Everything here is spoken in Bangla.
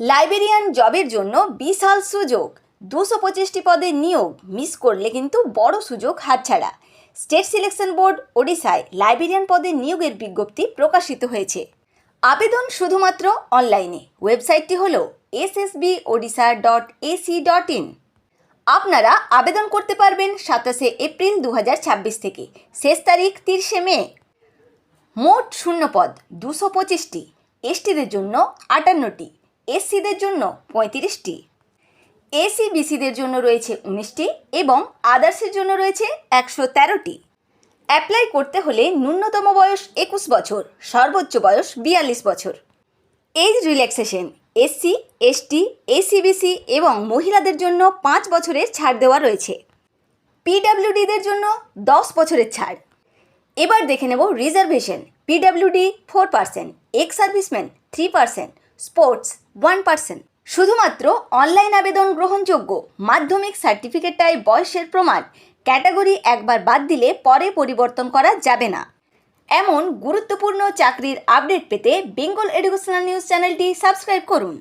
লাইব্রেরিয়ান জবের জন্য বিশাল সুযোগ। 225টি পদে নিয়োগ, মিস করলে কিন্তু বড় সুযোগ হাতছাড়া। স্টেট সিলেকশন বোর্ড ওড়িশায় লাইব্রেরিয়ান পদে নিয়োগের বিজ্ঞপ্তি প্রকাশিত হয়েছে। আবেদন শুধুমাত্র অনলাইনে। ওয়েবসাইটটি হল ssbodisha.ac.in। আপনারা আবেদন করতে পারবেন 27 এপ্রিল 2026 থেকে, শেষ তারিখ 30 মে। মোট শূন্য পদ 225টি, এসটিদের জন্য 58টি, এসসিদের জন্য 35টি, এসি বিসিদের জন্য রয়েছে 19টি এবং আদার্সের জন্য রয়েছে 113টি। অ্যাপ্লাই করতে হলে ন্যূনতম বয়স 21 বছর, সর্বোচ্চ বয়স 42 বছর। এজ রিল্যাক্সেশন এসসি, এসটি, এসিবিসি এবং মহিলাদের জন্য 5 বছরের ছাড় দেওয়া রয়েছে। পিডব্লিউডিদের জন্য 10 বছরের ছাড়। এবার দেখে নেব reservation. PWD 4%, ex serviceman 3%, sports 1%। শুধুমাত্র অনলাইন আবেদন গ্রহণযোগ্য। মাধ্যমিক সার্টিফিকেটটাই বয়সের প্রমাণ। ক্যাটাগরি একবার বাদ দিলে পরে পরিবর্তন করা যাবে না। এমন গুরুত্বপূর্ণ চাকরির আপডেট পেতে বেঙ্গল এডুকেশনাল নিউজ চ্যানেলটি সাবস্ক্রাইব করুন।